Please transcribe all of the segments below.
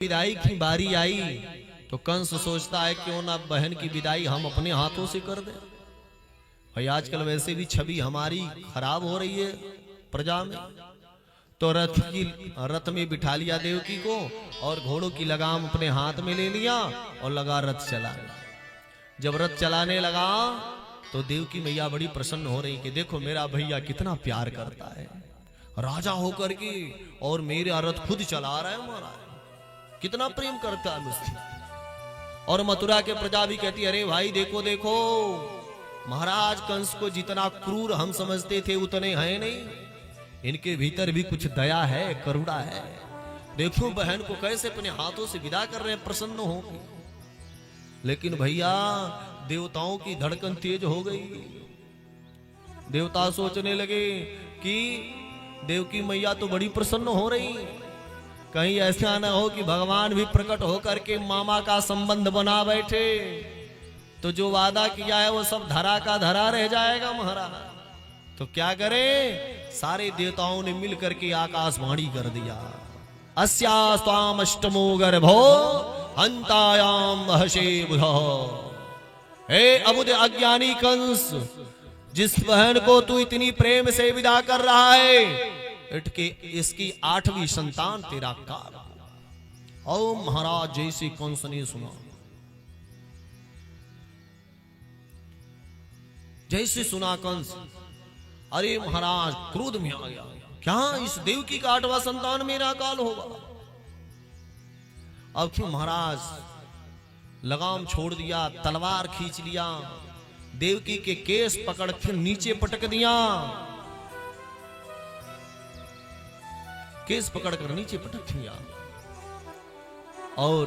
विदाई की बारी आई तो कंस सोचता है क्यों ना बहन की विदाई हम अपने हाथों से कर दें। भाई आजकल वैसे भी छवि हमारी खराब हो रही है प्रजा में। तो रथ में बिठा लिया देवकी को और घोड़ों की लगाम अपने हाथ में ले लिया और लगा रथ चलाने। जब रथ चलाने लगा तो देवकी मैया बड़ी प्रसन्न हो रही कि देखो मेरा भैया कितना प्यार करता है राजा होकर के, और मेरा रथ खुद चला रहा है महाराज, कितना प्रेम करता है मुझसे। और मथुरा के प्रजा भी कहती अरे भाई देखो देखो महाराज कंस को जितना क्रूर हम समझते थे उतने हैं नहीं, इनके भीतर भी कुछ दया है, करुणा है। देखो बहन को कैसे अपने हाथों से विदा कर रहे हैं प्रसन्न हो। लेकिन भैया देवताओं की धड़कन तेज हो गई। देवता सोचने लगे कि देवकी मैया तो बड़ी प्रसन्न हो रही, कहीं ऐसा न हो कि भगवान भी प्रकट होकर के मामा का संबंध बना बैठे तो जो वादा किया है वो सब धरा का धरा रह जाएगा महाराज। तो क्या करें, सारे देवताओं ने मिल करके आकाशवाणी कर दिया अस्यास्त्वाम अष्टमो गर्भो हंतायाम हसे बुधा। हे अबुध अज्ञानी कंस, जिस बहन को तू इतनी प्रेम से विदा कर रहा है इटके इसकी 8वीं संतान तेरा काल। ओ महाराज जैसे कंस ने सुना, जैसे सुना कंस अरे महाराज क्रोध में आ गया, क्या इस देवकी का 8वां संतान मेरा काल होगा। अब क्यों महाराज लगाम छोड़ दिया, तलवार खींच लिया, देवकी के केस पकड़ के नीचे पटक दिया, केस पकड़कर नीचे पटक दिया और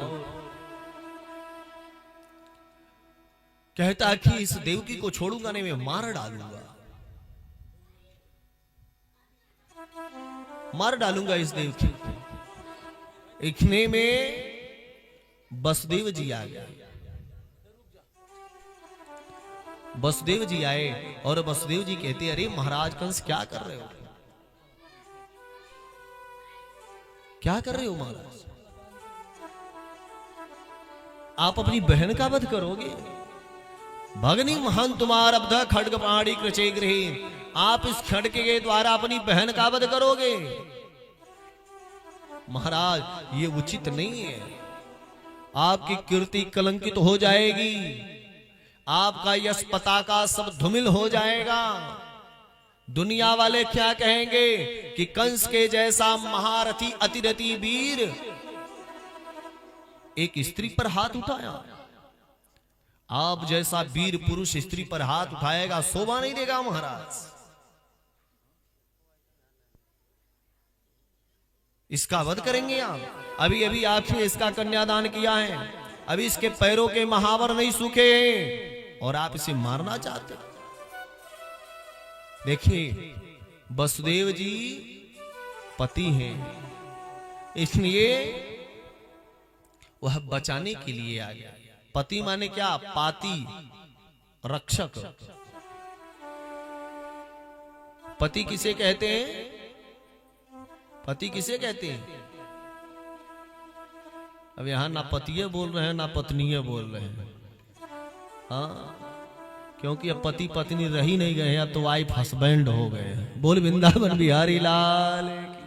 कहता कि इस देवकी को छोड़ूंगा नहीं, मैं मार डालूंगा, मार डालूंगा इस देवकी को। इतने में वसुदेव जी आ गया। वसुदेव जी आए और वसुदेव जी कहते अरे महाराज कंस क्या कर रहे हो, क्या कर रहे हो महाराज, आप अपनी बहन का वध करोगे। भगनी महान तुम्हार अब्ध खड्ग पाणी कृचे गृह, आप इस खड्ग के द्वारा अपनी बहन का वध करोगे। महाराज ये उचित नहीं है, आपकी कीर्ति कलंकित हो जाएगी, आपका यश पताका सब धूमिल हो जाएगा। दुनिया वाले क्या कहेंगे कि कंस के जैसा महारथी अतिरथी वीर एक स्त्री पर हाथ उठाया, आप जैसा वीर पुरुष स्त्री पर हाथ उठाएगा शोभा नहीं देगा महाराज। इसका वध करेंगे आप, अभी अभी आपने इसका कन्यादान किया है, अभी इसके पैरों के महावर नहीं सूखे और आप इसे मारना चाहते। देखिए वसुदेव जी पति हैं, इसलिए वह बचाने के लिए आ गया। पति माने क्या, पाती रक्षक। पति किसे कहते हैं, पति किसे कहते हैं। अब यहां ना पतिये बोल रहे हैं ना पत्नीये बोल रहे हैं, हाँ, क्योंकि अब पति पत्नी रही नहीं गए, अब तो वाइफ हस्बैंड हो गए हैं। बोल वृंदावन बिहारी लाल की।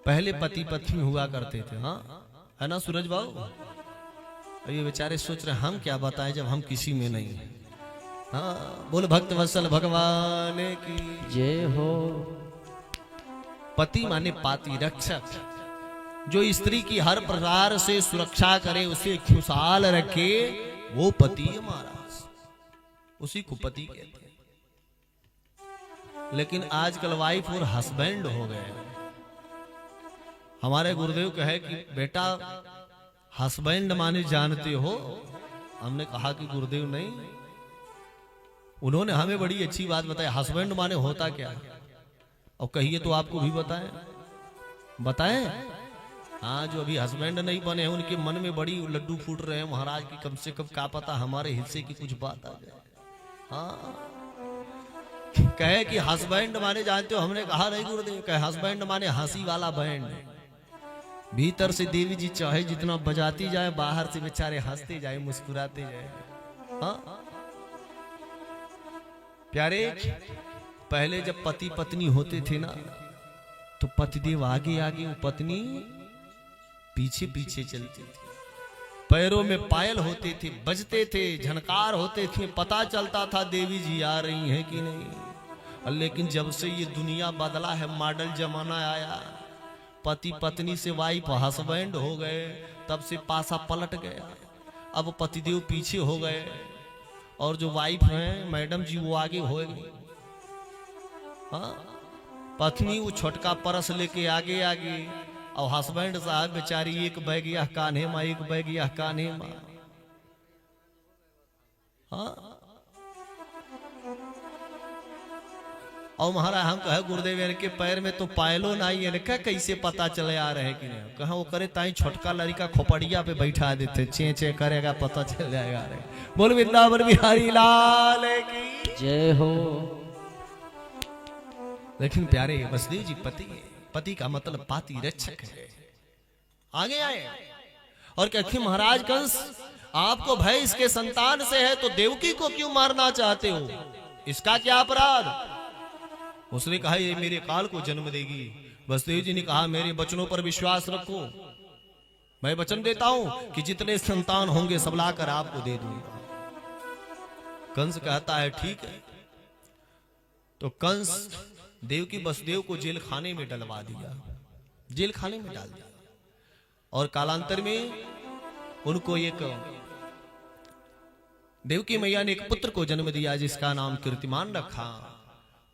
पहले पति पत्नी हुआ करते थे, हाँ है ना सूरज बाबू। ये बेचारे सोच रहे हम क्या बताएं जब हम किसी में नहीं है। हाँ बोल भक्त वत्सल भगवान की जय हो। पति माने पाती रक्षक, जो स्त्री की हर प्रकार से सुरक्षा करे, उसे खुशहाल रखे, वो पति है महाराज, उसी को पति कहते हैं। लेकिन आजकल वाइफ और हस्बैंड हो गए। हमारे गुरुदेव कहे कि बेटा हस्बैंड माने जानते हो, हमने कहा कि गुरुदेव नहीं, उन्होंने हमें बड़ी अच्छी बात बताई, हस्बैंड माने होता क्या है, और कहिए तो आपको भी बताएं, बताएं। हाँ जो अभी हस्बैंड नहीं बने हैं उनके मन में बड़ी लड्डू फूट रहे हैं महाराज की, कम से कम क्या पता हमारे हिस्से की कुछ बात आ जाए। हाँ कहे कि हस्बैंड माने जानते हो, हमने कहा नहीं गुरुदेव। कहे हस्बैंड माने हंसी वाला बैंड। भीतर से देवी जी चाहे जितना बजाती जाए, बाहर से बेचारे हंसते जाए, मुस्कुराते जाए। हाँ प्यारे, पहले जब पति पत्नी होते थे ना, तो पतिदेव आगे आगे, वो पत्नी पीछे पीछे चलती थी। पैरों में पायल होते थे, बजते थे, झनकार होते थे, पता चलता था देवी जी आ रही हैं कि नहीं। लेकिन जब से ये दुनिया बदला है, मॉडल जमाना आया, पति पत्नी से वाइफ हस्बैंड हो गए, तब से पासा पलट गया। अब पतिदेव पीछे हो गए और जो वाइफ हैं मैडम जी वो आगे हो गई। हाँ, पत्नी वो छोटका परस लेके आगे आगे, और हस्बैंड साहब बेचारी एक बैग यह कान्हे माँ, एक बैग यह कान्हे माँ। हाँ, और महाराज हम कहे गुरुदेव इनके पैर में तो पायलो नहीं है, इनका कैसे पता चले आ रहे कि नहीं। कहा वो करे ताई छोटका लड़का खोपड़िया पे बैठा देते, चे चे करेगा पता चल जाएगा। रे बोल वृंदावन बिहारी लाल की जय हो। लेकिन प्यारे वसुदेव जी पति है, पति का मतलब पाति रक्षक है। आगे आए और कहते महाराज कंस आपको भय इसके संतान से है, तो देवकी को क्यों मारना चाहते हो, इसका क्या अपराध। उसने कहा ये मेरे काल को जन्म देगी। वसुदेव जी ने कहा मेरे वचनों पर विश्वास रखो, मैं वचन देता हूं कि जितने संतान होंगे सब लाकर आपको दे दूंगा। कंस कहता है ठीक है। तो कंस देवकी वसुदेव को जेल खाने में डलवा दिया, जेल खाने में डाल दिया। और कालांतर में उनको एक देवकी मैया ने एक पुत्र को जन्म दिया जिसका नाम कीर्तिमान रखा।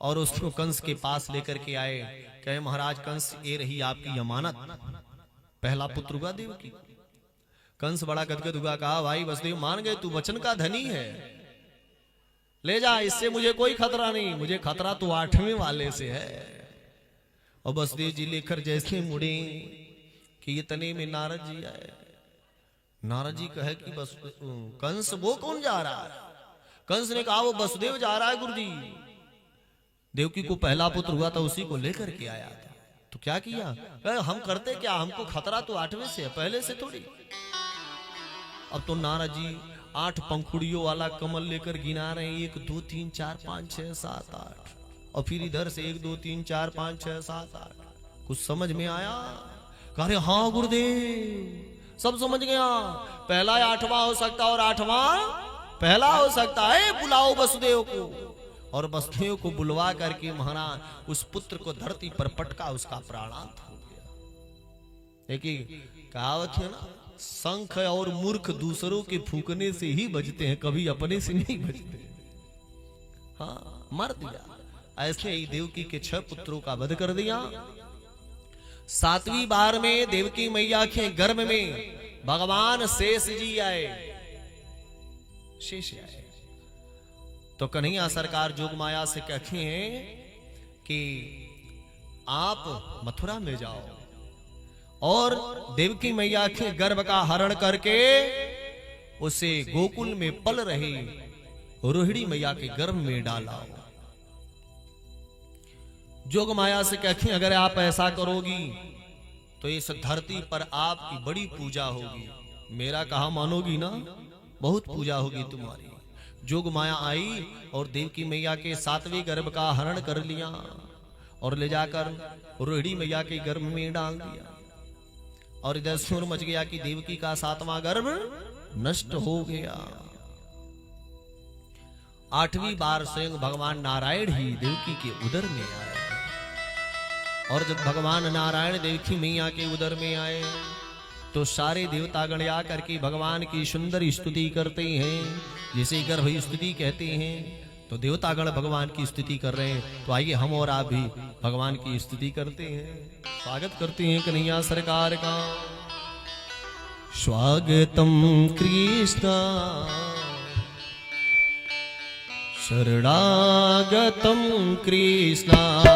और उसको कंस के पास लेकर के आए, कहे महाराज कंस ये रही आपकी अमानत, पहला पुत्र हुआ देवकी। कंस बड़ा गदगद हुआ, कहा भाई वसुदेव मान गए, तू वचन का धनी है, ले जा, इससे मुझे कोई खतरा नहीं, मुझे खतरा तो 8वें वाले से है। और वसुदेव जी लेकर जैसे मुड़े कि इतने में नारद जी आए। नारद जी कहे कि बस कंस वो कौन जा रहा है। कंस ने कहा वो वसुदेव जा रहा है गुरुजी, देवकी को पहला पुत्र हुआ था उसी को लेकर के आया था। तो क्या किया, हम करते क्या, हमको खतरा तो 8वें से है, पहले से थोड़ी। अब तो नारद जी 8 पंखुड़ियों वाला कमल लेकर गिना रहे हैं, 1 2 3 4 5 6 7 8, और फिर इधर से 1 2 3 4 5 6 7 8। कुछ समझ में आया, कह रहे हाँ गुरुदेव सब समझ गया, पहला 8वां हो सकता और 8वां पहला हो सकता है। बुलाओ वसुदेव को। और वसुदेव को बुलवा करके महाराज उस पुत्र को धरती पर पटका, उसका प्राणांत हो गया। एक कहावत है ना, शंख और मूर्ख दूसरों के फूकने से ही बजते हैं, कभी अपने से नहीं बजते। हाँ, मर दिया। ऐसे ही देवकी के 6 पुत्रों का वध कर दिया। 7वीं बार में देवकी मैया के गर्भ में भगवान शेष जी आए, शेष आए। तो कन्हैया सरकार जोगमाया से कहते हैं कि आप मथुरा में जाओ और देवकी मैया के गर्भ का हरण करके उसे गोकुल में पल रही रोहिणी मैया के गर्भ में डालाओ। जोगमाया से कहते हैं अगर आप ऐसा करोगी तो इस धरती पर आपकी बड़ी पूजा होगी। मेरा कहा मानोगी ना, बहुत पूजा होगी तुम्हारी। जोग माया आई और देवकी मैया के 7वें गर्भ का हरण कर लिया और ले जाकर रोहिणी मैया के गर्भ में डाल दिया। और इधर शोर मच गया कि देवकी का 7वां गर्भ नष्ट हो गया। 8वीं बार स्वयं भगवान नारायण ही देवकी के उदर में आए। और जब भगवान नारायण देवकी मैया के उदर में आए तो सारे देवतागण आकर के भगवान की सुंदर स्तुति करते हैं, जिसे गर्भ स्तुति कहते हैं। तो देवतागण भगवान की स्तुति कर रहे हैं, तो आइए हम और आप भी भगवान की स्तुति करते हैं, स्वागत करते हैं कन्हैया सरकार का। स्वागतम कृष्ण शरणागतम कृष्ण स्वागतम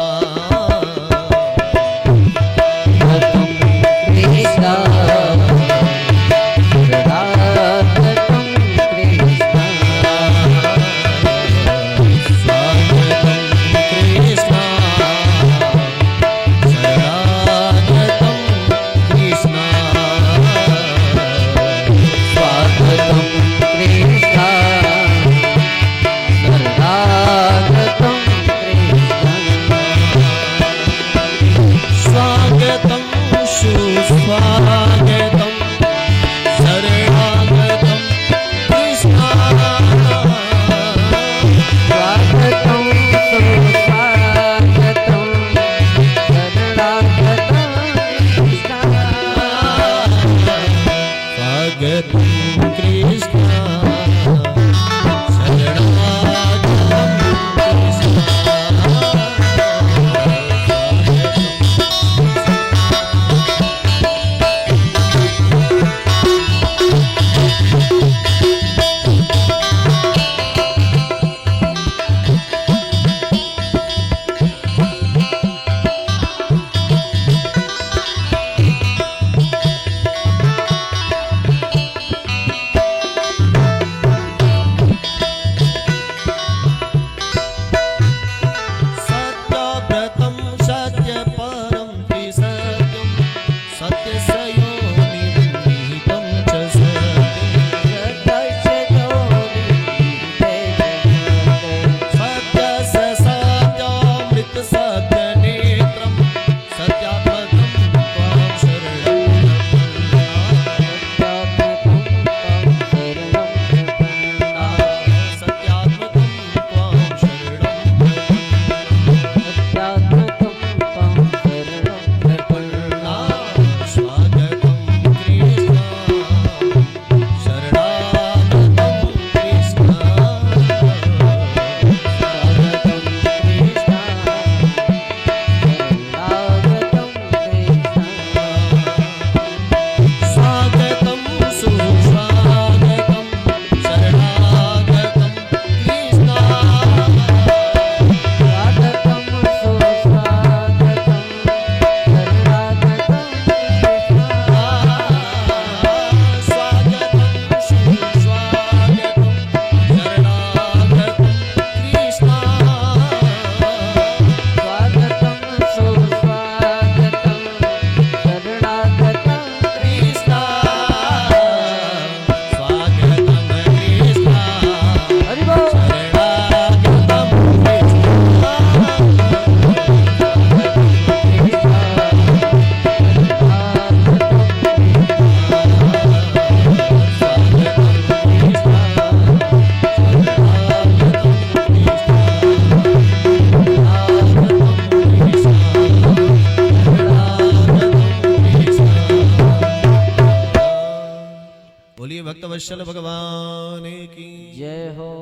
भक्तवत्सल भगवान की जय हो।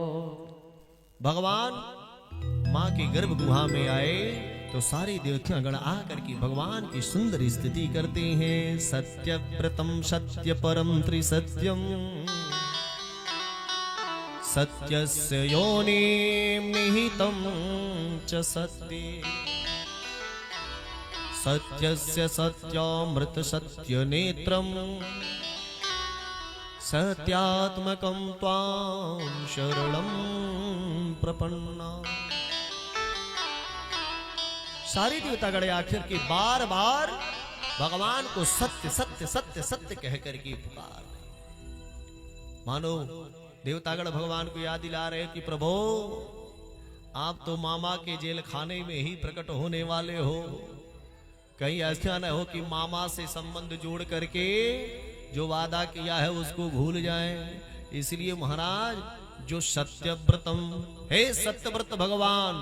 भगवान माँ के गर्भ गुहा में आए तो सारे देवता गण आकर के भगवान की सुंदर स्तुति करते हैं। सत्यव्रतम सत्य परम त्रिसत्यम सत्यस्य योनिं निहितं च सत्ये सत्यस्य सत्यामृत सत्य नेत्रम सत्यात्मकं त्वां शरणं प्रपन्ना। सारे देवतागण आखिर के बार बार भगवान को सत्य सत्य सत्य सत्य कह करके पुकार। मानो देवतागण भगवान को याद दिला रहे कि प्रभु आप तो मामा के जेल खाने में ही प्रकट होने वाले हो, कहीं ऐसा न हो कि मामा से संबंध जोड़ करके जो वादा किया है उसको भूल जाएं। इसलिए महाराज जो सत्यव्रतम हे सत्यव्रत भगवान,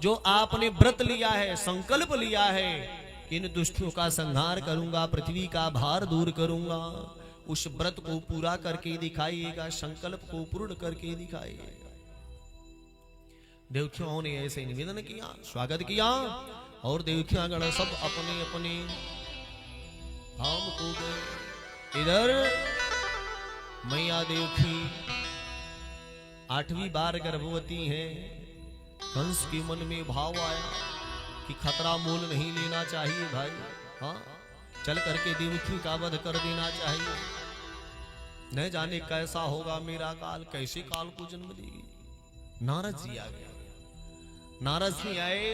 जो आपने व्रत लिया है, संकल्प लिया है कि इन दुष्टों का संहार करूंगा, पृथ्वी का भार दूर करूंगा, उस व्रत को पूरा करके दिखाइएगा, संकल्प को पूर्ण करके दिखाइएगा। देवताओं ने ऐसे निवेदन किया, स्वागत किया और देवता गण सब अपने अपने धाम को गए। इधर मैया देवकी 8वीं बार गर्भवती है। कंस के मन में भाव आया कि खतरा मोल नहीं लेना चाहिए भाई, हाँ चल करके देवकी का वध कर देना चाहिए, न जाने कैसा होगा मेरा काल, कैसे काल को जन्म देगी। नारद जी आ गया। नारद जी आए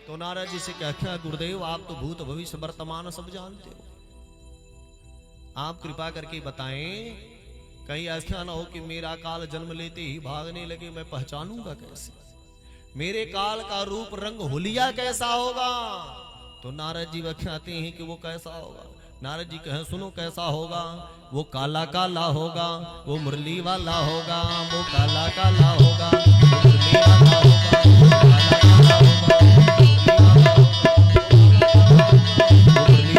तो नारद जी से क्या गुरुदेव आप तो भूत भविष्य वर्तमान सब जानते हो, आप कृपा करके बताएं कहीं ऐसा ना हो कि मेरा काल जन्म लेते ही भागने लगे, मैं पहचानूंगा कैसे, मेरे काल का रूप रंग हुलिया कैसा होगा। तो नारद जी बतलाते हैं कि वो कैसा होगा। नारद जी कहें सुनो कैसा होगा, वो काला काला होगा, वो मुरली वाला होगा, वो काला काला होगा, वो मुरली वाला होगा, वो काला काला होगा, वो मुरली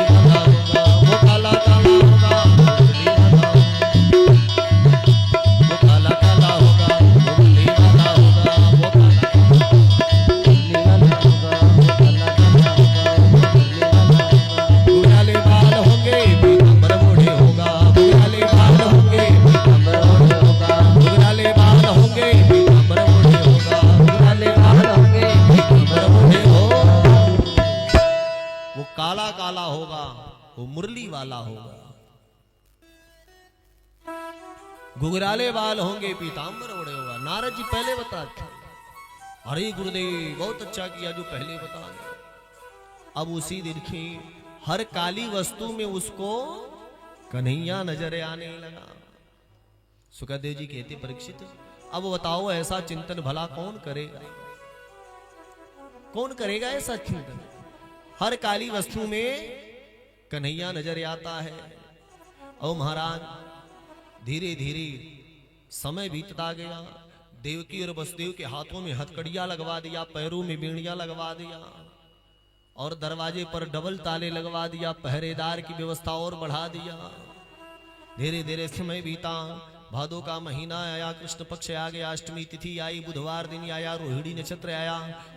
वाला होगा, वो काला काला होगा, वो काला काला होगा, वो मुरली वाला होगा, वो काला काला काला होगा, वो मुरली वाला होगा, घुघराले बाल होंगे, पीतांबर ओढ़े होगा। नारद जी पहले बताते, अरे गुरुदेव बहुत अच्छा किया जो पहले बता दिया। अब उसी दिन की हर काली वस्तु में उसको कन्हैया नजर आने लगा। सुखदेव जी कहते परीक्षित अब बताओ ऐसा चिंतन भला कौन करेगा, कौन करेगा ऐसा चिंतन। हर काली वस्तु में कन्हैया नजर आता है। और महाराज धीरे धीरे समय बीतता गया। देवकी और वसुदेव के हाथों में हथकड़ियां लगवा दिया, पैरों में बीड़ियां लगवा दिया और दरवाजे पर डबल ताले लगवा दिया, पहरेदार की व्यवस्था और बढ़ा दिया। धीरे धीरे समय बीता। भादों का महीना आया, कृष्ण पक्ष आ गया, अष्टमी तिथि आई, बुधवार दिन आया, रोहिणी नक्षत्र आया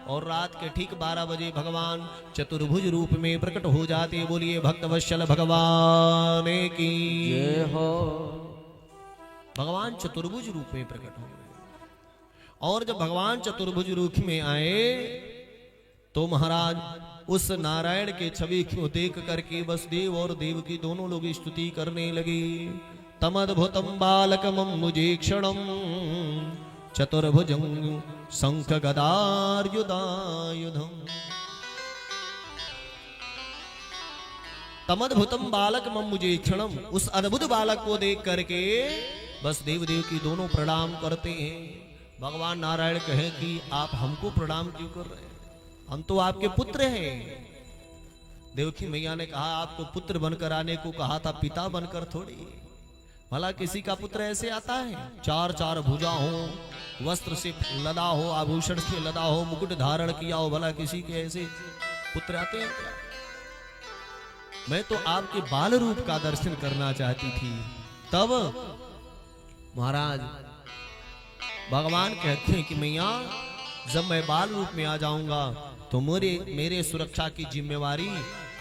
और रात के ठीक 12 बजे भगवान चतुर्भुज रूप में प्रकट हो जाते। बोलिए भक्तवत्सल भगवान की जय हो। भगवान चतुर्भुज रूप में प्रकट हो गए और जब भगवान चतुर्भुज रूप में आए तो महाराज उस नारायण के छवि को देख करके वसुदेव और देवकी दोनों लोग स्तुति करने लगे। तमद्भुतम बालकमं मुजीक्षणं चतुर्भुजं शंख गदार्युधायुधम्। तमद्भुतम बालकमं मुजीक्षणं, उस अद्भुत बालक को देख करके बस देव की दोनों प्रणाम करते हैं। भगवान नारायण कहे कि आप हमको प्रणाम क्यों कर रहे हैं, हम तो आपके पुत्र हैं। देवकी मैया ने कहा आपको पुत्र बनकर आने को कहा था, पिता बनकर थोड़ी। भला किसी का पुत्र ऐसे आता है, 4 भुजा हो, वस्त्र से लदा हो, आभूषण से लदा हो, मुकुट धारण किया हो, भला किसी के ऐसे पुत्र आते हैं क्या? मैं तो आपके बाल रूप का दर्शन करना चाहती थी। तब महाराज भगवान कहते हैं कि मैया जब मैं बाल रूप में आ जाऊंगा तो मेरे सुरक्षा की जिम्मेवारी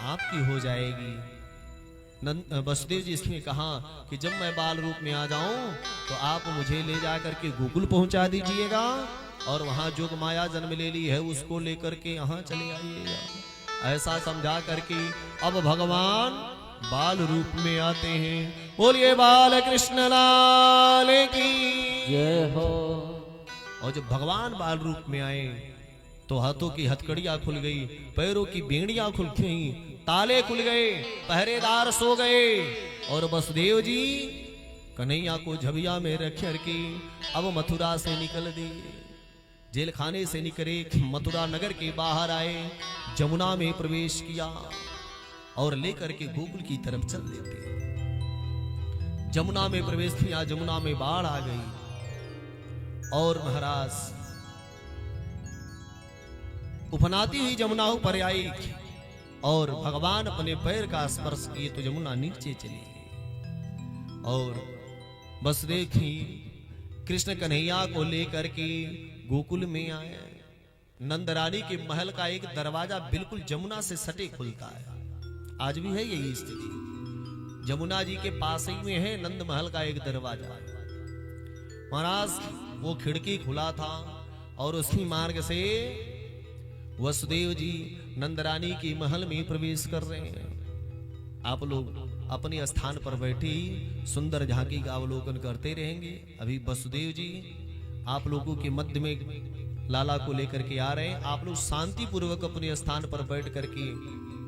आपकी हो जाएगी। वसुदेव जी इसमें कहा कि जब मैं बाल रूप में आ जाऊं तो आप मुझे ले जाकर के गोकुल पहुंचा दीजिएगा और वहां जोग माया जन्म ले ली है उसको लेकर के यहाँ चले आइएगा। ऐसा समझा करके अब भगवान बाल रूप में आते हैं। बोलिए बाल कृष्ण लाल की जय हो। और जब भगवान बाल रूप में आए तो हाथों की हथकड़ियां खुल गई, पैरों की बेड़ियां खुल गई, ताले खुल गए, पहरेदार सो गए और वसुदेव जी कन्हैया को झबिया में रख के अब मथुरा से निकल दिए। जेल खाने से निकले, मथुरा नगर के बाहर आए, जमुना में प्रवेश किया और लेकर के गोकुल की तरफ चल देते। जमुना में प्रवेश किया, जमुना में बाढ़ आ गई और महाराज उफनाती हुई जमुना ऊपर आई और भगवान अपने पैर का स्पर्श किए तो जमुना नीचे चली गई। और बस देखी कृष्ण कन्हैया को लेकर के गोकुल में आए। नंद रानी के महल का एक दरवाजा बिल्कुल जमुना से सटे खुलता है, आज भी है यही स्थिति। जमुना जी के पास ही में है नंद महल का एक दरवाजा। महाराज वो खिड़की खुला था और उसी मार्ग से वसुदेव जी नंद रानी की महल में प्रवेश कर रहे हैं। आप लोग अपने स्थान पर बैठी सुंदर झांकी का अवलोकन करते रहेंगे। अभी वसुदेव जी आप लोगों के मध्य में लाला को लेकर के आ रहे हैं। आप लोग शांति पूर्वक अपने स्थान पर बैठ करके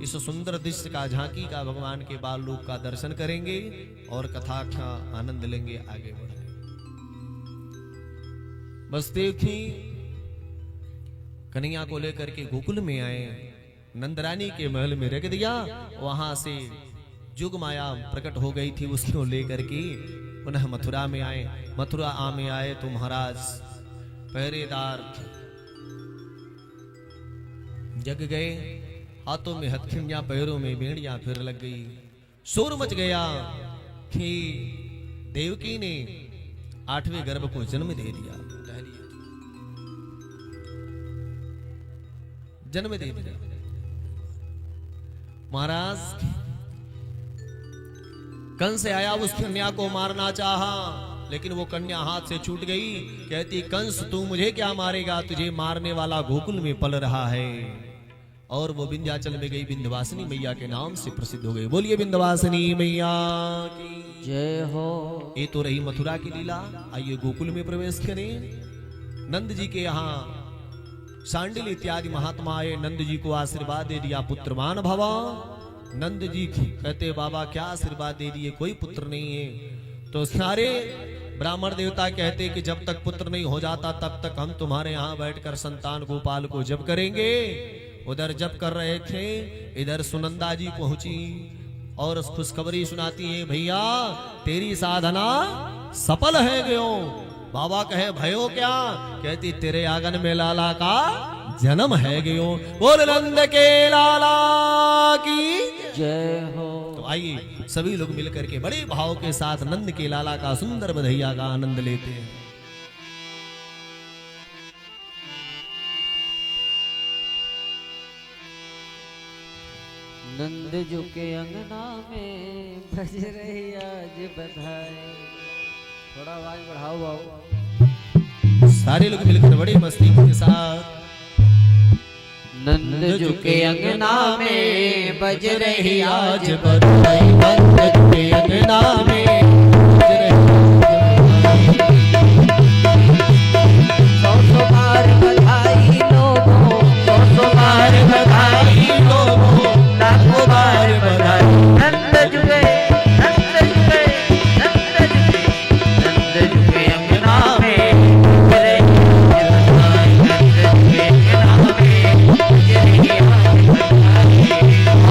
इस सुंदर दृश्य का, झांकी का, भगवान के बाल रूप का दर्शन करेंगे और कथा का आनंद लेंगे। आगे बढ़े वसुदेव जी कन्हैया को लेकर के गोकुल में आए, नंदरानी के महल में रख दिया। वहां से जुग माया प्रकट हो गई थी, उसको लेकर के पुनः मथुरा में आए। मथुरा में आए तो महाराज पहरेदार जग गए, हाथों में हथकड़ियां, पैरों में बेड़ियां फिर लग गई। शोर मच गया कि देवकी ने 8वें गर्भ को जन्म दे दिया, जन्म दे दिया। महाराज कंस आया, उस कन्या को मारना चाहा, लेकिन वो कन्या हाथ से छूट गई। कहती कंस तू मुझे क्या मारेगा, तुझे मारने वाला गोकुल में पल रहा है। और वो विंध्याचल में गई, विंध्यवासिनी मैया के नाम से प्रसिद्ध हो गई। बोलिए विंध्यवासिनी मैया की जय हो। ये तो रही मथुरा की लीला। आइए गोकुल में प्रवेश करें। नंद जी के यहाँ सांडिल इत्यादि महात्मा आए, नंद जी को आशीर्वाद दे दिया, पुत्रवान भवा। नंद जी कहते बाबा क्या आशीर्वाद दे दिए, कोई पुत्र नहीं है। तो सारे ब्राह्मण देवता कहते कि जब तक पुत्र नहीं हो जाता तब तक हम तुम्हारे यहाँ बैठकर संतान गोपाल को जप करेंगे। उधर जप कर रहे थे, इधर सुनंदा जी पहुंची और खुशखबरी सुनाती है, भैया तेरी साधना सफल है गयो। बाबा कहे भयो क्या, कहती तेरे आंगन में लाला का जन्म है गयो। बोल नंद के लाला की जय हो। तो आइए सभी लोग मिलकर के बड़े भाव के साथ नंद के लाला का सुंदर बधैया का आनंद लेते हैं। नंद जो के अंगना में बज रही आज बधाई। थोड़ा आवाज बढ़ाओ बाबू। सारे लोग मिलकर बड़ी मस्ती के साथ नंद जो के अंगना में बज रही आज बधाई, नंद जो के अंगना में बज रही सौ बार बधाई लोगों, सौ बार बधाई लोगों, लाखों बार बधाई। नंद जुगे, नंद जुगे, नंद जुगे, नंद जुगे अंगना में बज रही आज बधाई, नंद जुगे अंगना में बज रही आज बधाई।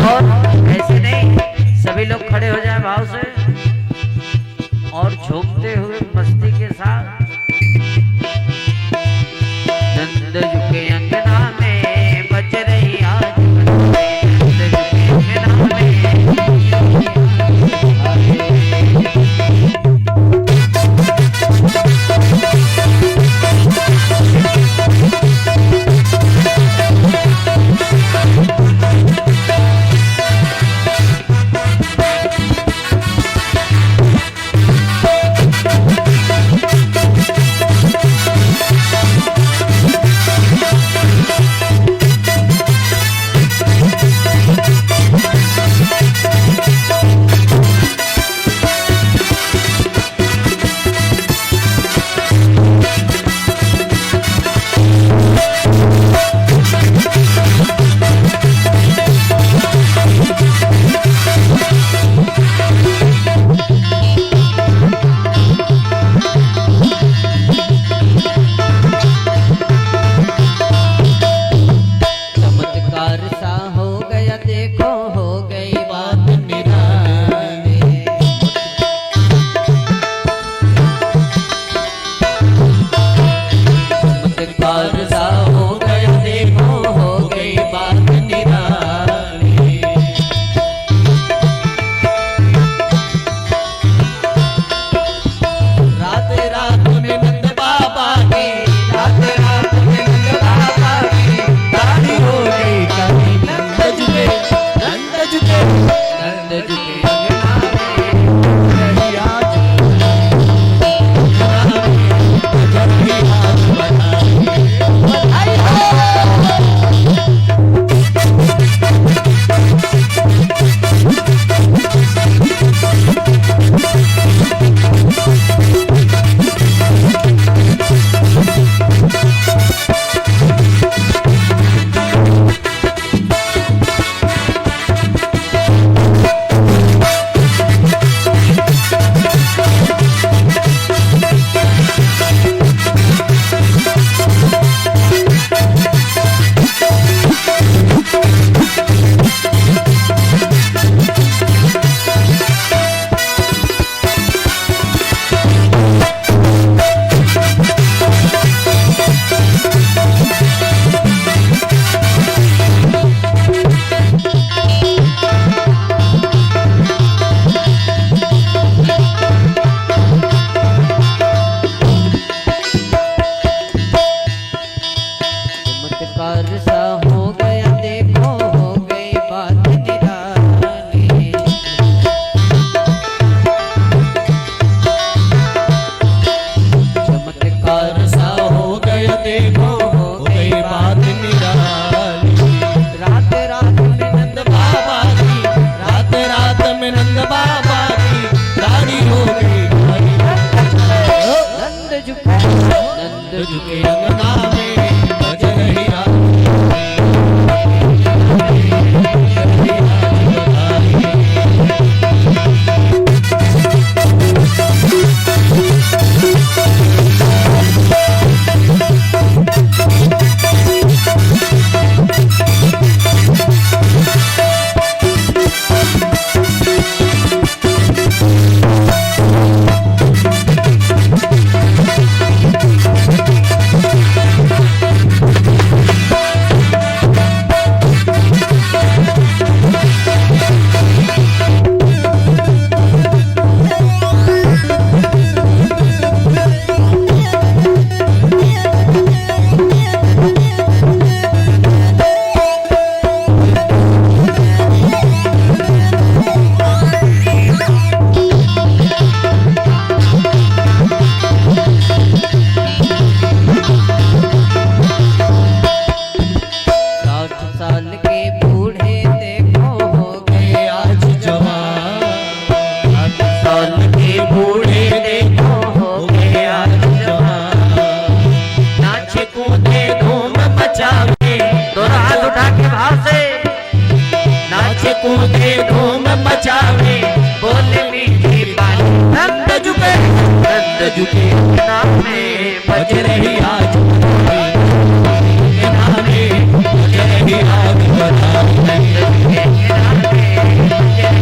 और ऐसे नहीं, सभी लोग खड़े हो जाए भाव से और झूमते हुए मस्ती के साथ। नंद जुगे अंगना में बज रही आज बधाई, नंद जुगे अंगना में बज रही आज बधाई। में बोले मीठी बानी। नंद झुके अंगना में बज रही आज अंगना में बज रही आज बधाई। नंद झुके अंगना में बज रही आज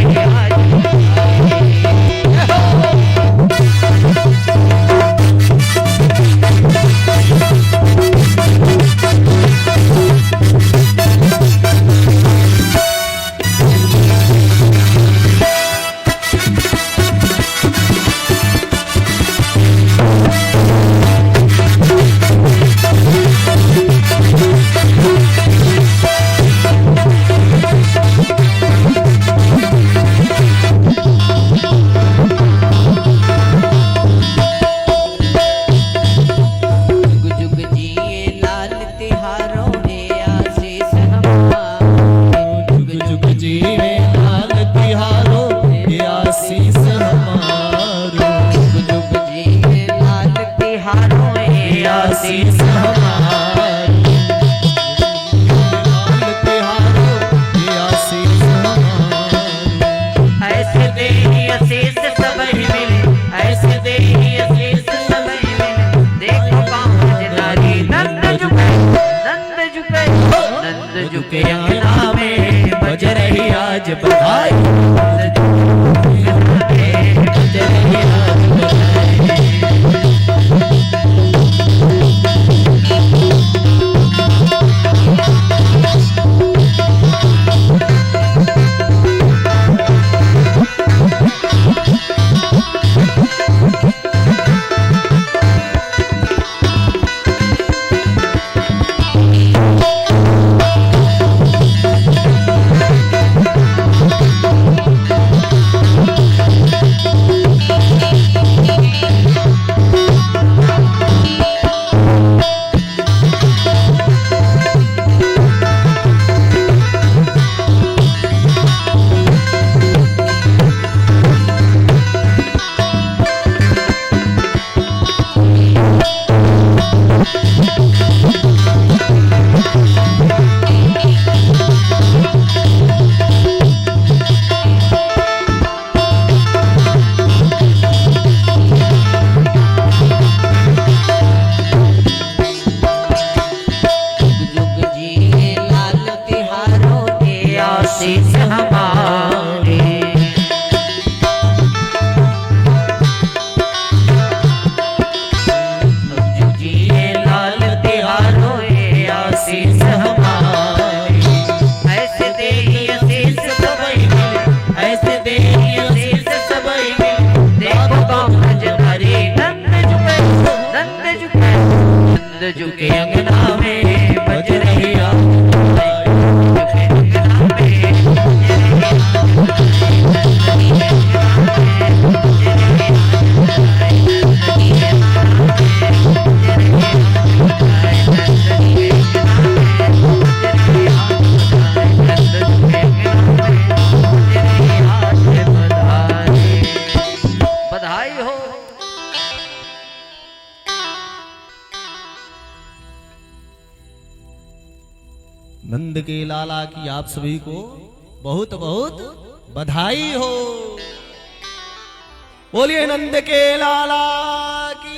झुके अंगना में बज रही आज बधाई। बज रही आज बधाई। झुके अंगना में बज रही आज झुके अंगना में बधाई हो। नंद के लाला की आप सभी को बहुत बहुत बधाई हो। बोलिए नंद के लाला की।